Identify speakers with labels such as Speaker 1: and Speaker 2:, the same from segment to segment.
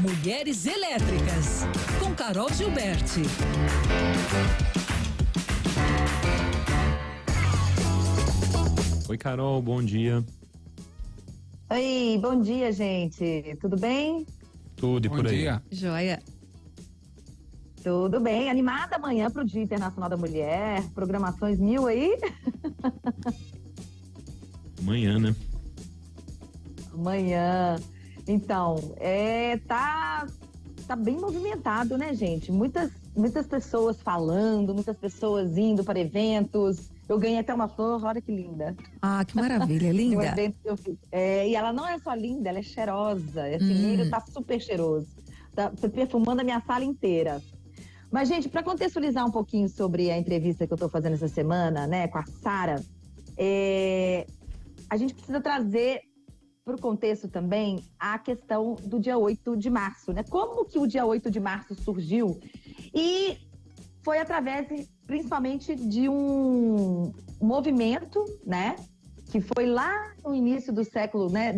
Speaker 1: Mulheres Elétricas, com Carol Gilberti.
Speaker 2: Oi, Carol, bom dia.
Speaker 3: Oi, bom dia, gente. Tudo bem?
Speaker 2: Tudo e por aí.
Speaker 4: Bom dia.
Speaker 1: Joia.
Speaker 3: Tudo bem. Animada amanhã para o Dia Internacional da Mulher. Programações mil aí?
Speaker 2: Amanhã, né?
Speaker 3: Amanhã. Então, tá bem movimentado, né, gente? Muitas pessoas falando, muitas pessoas indo para eventos. Eu ganhei até uma flor, olha que linda.
Speaker 1: Ah, que maravilha, linda.
Speaker 3: Um evento que eu fiz. E ela não é só linda, ela é cheirosa. Esse milho tá super cheiroso. Tá perfumando a minha sala inteira. Mas, gente, para contextualizar um pouquinho sobre a entrevista que eu tô fazendo essa semana, né, com a Sara, a gente precisa trazer para o contexto também a questão do dia 8 de março, né? Como que o dia 8 de março surgiu? E foi através, principalmente, de um movimento, né? Que foi lá no início do século, né?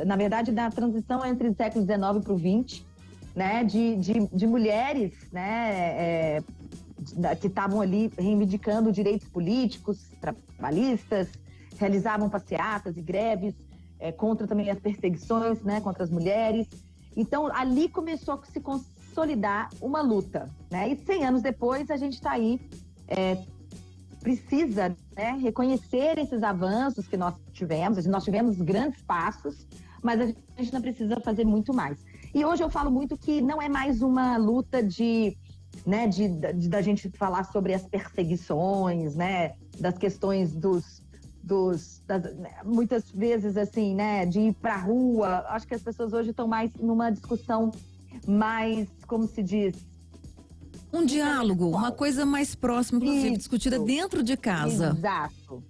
Speaker 3: Na verdade, da transição entre o século XIX para o XX, né? De mulheres, né? Que estavam ali reivindicando direitos políticos, trabalhistas, realizavam passeatas e greves, contra também as perseguições, né, contra as mulheres. Então, ali começou a se consolidar uma luta, né? E 100 anos depois, a gente está aí, precisa, né, reconhecer esses avanços que nós tivemos. Nós tivemos grandes passos, mas a gente ainda precisa fazer muito mais. E hoje eu falo muito que não é mais uma luta da gente falar sobre as perseguições, né, das questões muitas vezes, assim, né, de ir pra rua. Acho que as pessoas hoje estão mais numa discussão mais, como se diz?
Speaker 1: Um diálogo, uma coisa mais próxima, inclusive, discutida dentro de casa.
Speaker 3: Exato.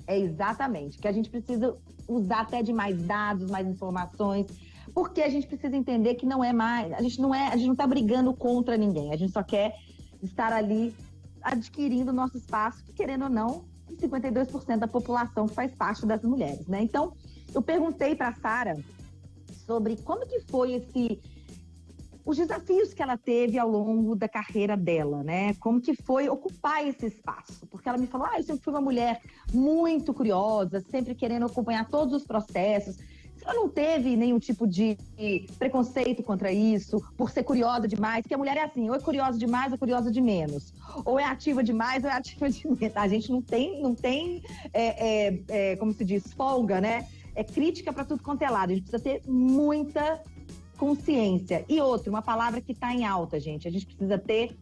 Speaker 3: Exatamente. Que a gente precisa usar até de mais dados, mais informações, porque a gente precisa entender que não é mais, a gente não tá brigando contra ninguém, a gente só quer estar ali adquirindo nosso espaço, que, querendo ou não, 52% da população faz parte das mulheres, né? Então, eu perguntei para a Sara sobre como que foi os desafios que ela teve ao longo da carreira dela, né? Como que foi ocupar esse espaço? Porque ela me falou, eu sempre fui uma mulher muito curiosa, sempre querendo acompanhar todos os processos. Ela não teve nenhum tipo de preconceito contra isso, por ser curiosa demais, porque a mulher é assim, ou é curiosa demais ou curiosa de menos. Ou é ativa demais ou é ativa de menos. A gente não tem como se diz, folga, né? É crítica para tudo quanto é lado. A gente precisa ter muita consciência. E outra, uma palavra que está em alta, gente. A gente precisa ter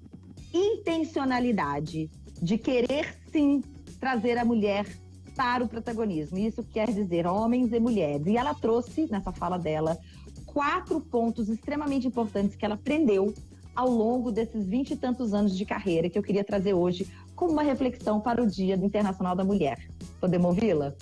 Speaker 3: intencionalidade de querer, sim, trazer a mulher para o protagonismo. Isso quer dizer homens e mulheres. E ela trouxe, nessa fala dela, 4 pontos extremamente importantes que ela aprendeu ao longo desses 20 e tantos anos de carreira, que eu queria trazer hoje como uma reflexão para o Dia Internacional da Mulher. Podemos ouvi-la?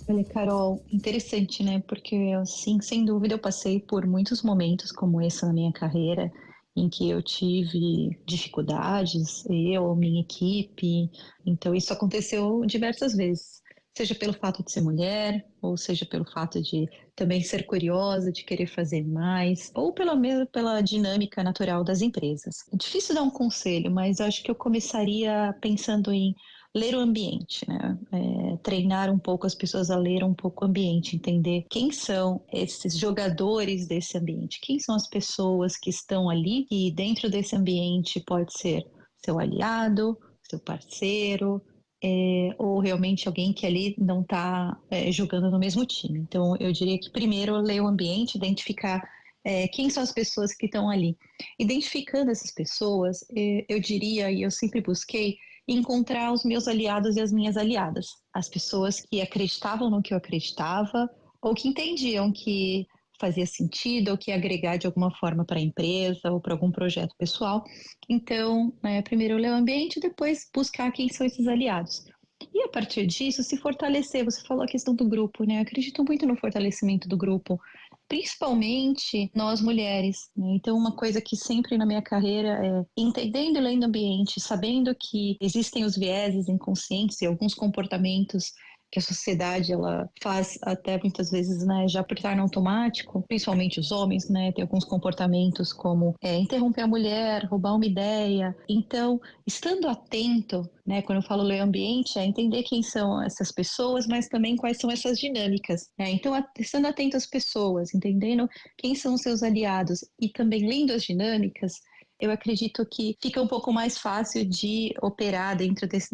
Speaker 5: Olha, Carol, interessante, né? Porque, assim, sem dúvida, eu passei por muitos momentos como esse na minha carreira, em que eu tive dificuldades, eu, minha equipe. Então, isso aconteceu diversas vezes. Seja pelo fato de ser mulher, ou seja pelo fato de também ser curiosa, de querer fazer mais, ou pela dinâmica natural das empresas. É difícil dar um conselho, mas acho que eu começaria pensando em ler o ambiente, né? Treinar um pouco as pessoas a ler um pouco o ambiente, entender quem são esses jogadores desse ambiente, quem são as pessoas que estão ali e dentro desse ambiente pode ser seu aliado, seu parceiro, ou realmente alguém que ali não está jogando no mesmo time. Então, eu diria que primeiro ler o ambiente, identificar quem são as pessoas que estão ali. Identificando essas pessoas, eu diria, e eu sempre busquei, encontrar os meus aliados e as minhas aliadas. As pessoas que acreditavam no que eu acreditava, ou que entendiam que fazia sentido, ou que ia agregar de alguma forma para a empresa, ou para algum projeto pessoal. Então, primeiro ler o ambiente, depois buscar quem são esses aliados. E a partir disso, se fortalecer. Você falou a questão do grupo, né? Eu acredito muito no fortalecimento do grupo, principalmente nós mulheres, né? Então, uma coisa que sempre na minha carreira é entendendo e lendo o ambiente, sabendo que existem os vieses inconscientes e alguns comportamentos que a sociedade ela faz até muitas vezes, né, já por estar no automático, principalmente os homens, né, tem alguns comportamentos como interromper a mulher, roubar uma ideia. Então, estando atento, né, quando eu falo ler ambiente, é entender quem são essas pessoas, mas também quais são essas dinâmicas, né? Então, estando atento às pessoas, entendendo quem são os seus aliados e também lendo as dinâmicas, eu acredito que fica um pouco mais fácil de operar dentro desses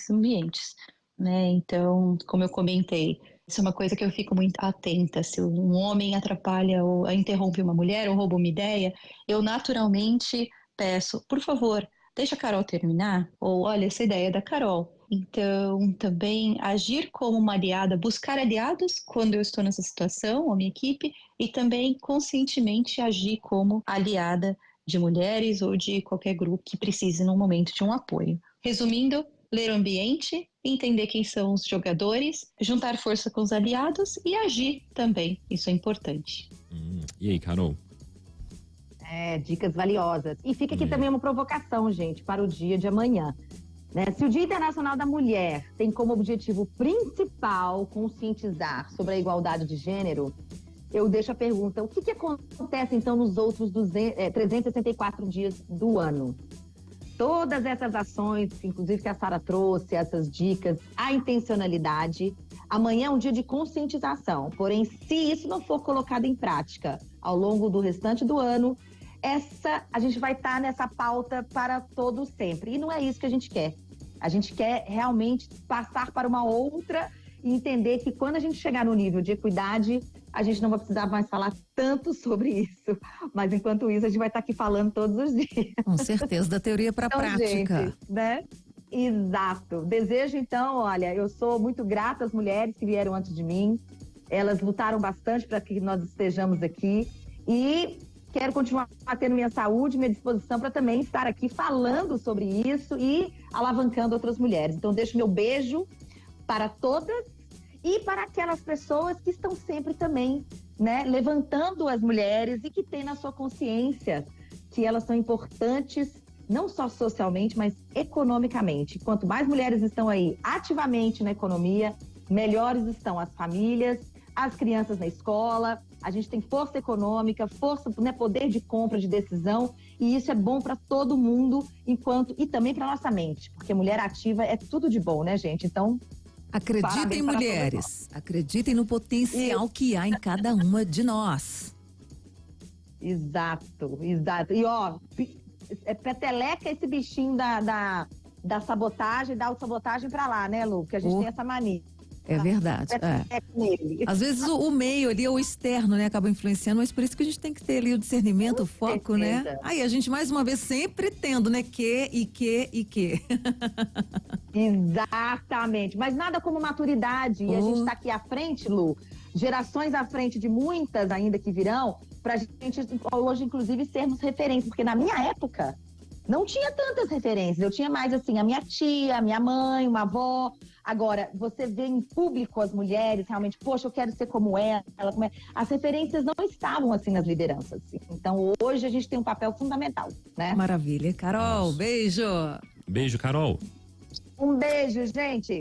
Speaker 5: ambientes, né? Então, como eu comentei, isso é uma coisa que eu fico muito atenta. Se um homem atrapalha ou interrompe uma mulher ou rouba uma ideia, eu naturalmente peço, por favor, deixa a Carol terminar, ou olha, essa ideia é da Carol. Então, também agir como uma aliada, buscar aliados quando eu estou nessa situação, ou minha equipe, e também conscientemente agir como aliada de mulheres ou de qualquer grupo que precise num momento de um apoio. Resumindo, ler o ambiente, entender quem são os jogadores, juntar força com os aliados e agir também. Isso é importante.
Speaker 2: E aí, Carol?
Speaker 3: Dicas valiosas. E fica aqui também uma provocação, gente, para o dia de amanhã. Né? Se o Dia Internacional da Mulher tem como objetivo principal conscientizar sobre a igualdade de gênero, eu deixo a pergunta, o que acontece então nos outros 364 dias do ano? Todas essas ações, inclusive que a Sara trouxe, essas dicas, a intencionalidade, amanhã é um dia de conscientização. Porém, se isso não for colocado em prática ao longo do restante do ano, a gente vai estar nessa pauta para todo sempre. E não é isso que a gente quer. A gente quer realmente passar para uma outra e entender que quando a gente chegar no nível de equidade, a gente não vai precisar mais falar tanto sobre isso. Mas enquanto isso, a gente vai estar aqui falando todos os dias.
Speaker 1: Com certeza, da teoria para a prática.
Speaker 3: Gente, né? Exato. Desejo, então, olha, eu sou muito grata às mulheres que vieram antes de mim. Elas lutaram bastante para que nós estejamos aqui. E quero continuar tendo minha saúde, minha disposição para também estar aqui falando sobre isso e alavancando outras mulheres. Então, deixo meu beijo para todas e para aquelas pessoas que estão sempre também, né, levantando as mulheres e que têm na sua consciência que elas são importantes, não só socialmente, mas economicamente. Quanto mais mulheres estão aí ativamente na economia, melhores estão as famílias, as crianças na escola. A gente tem força econômica, força, né, poder de compra, de decisão, e isso é bom para todo mundo, e também para nossa mente, porque mulher ativa é tudo de bom, né, gente? Então,
Speaker 1: acreditem, mulheres, acreditem no potencial que há em cada uma de nós.
Speaker 3: Exato. E ó, peteleca esse bichinho da sabotagem, da autossabotagem pra lá, né, Lu? Porque a gente tem essa mania.
Speaker 1: É verdade. Às vezes o meio ali, o externo, né, acaba influenciando, mas por isso que a gente tem que ter ali o discernimento, o foco, né? Aí a gente, mais uma vez, sempre tendo, né, que.
Speaker 3: Exatamente. Mas nada como maturidade. E a gente tá aqui à frente, Lu, gerações à frente de muitas ainda que virão, pra gente hoje, inclusive, sermos referências. Porque na minha época, não tinha tantas referências. Eu tinha mais, assim, a minha tia, a minha mãe, uma avó. Agora, você vê em público as mulheres realmente, poxa, eu quero ser como ela. As referências não estavam, assim, nas lideranças. Então, hoje a gente tem um papel fundamental, né?
Speaker 1: Maravilha. Carol, beijo.
Speaker 2: Beijo, Carol.
Speaker 3: Um beijo, gente.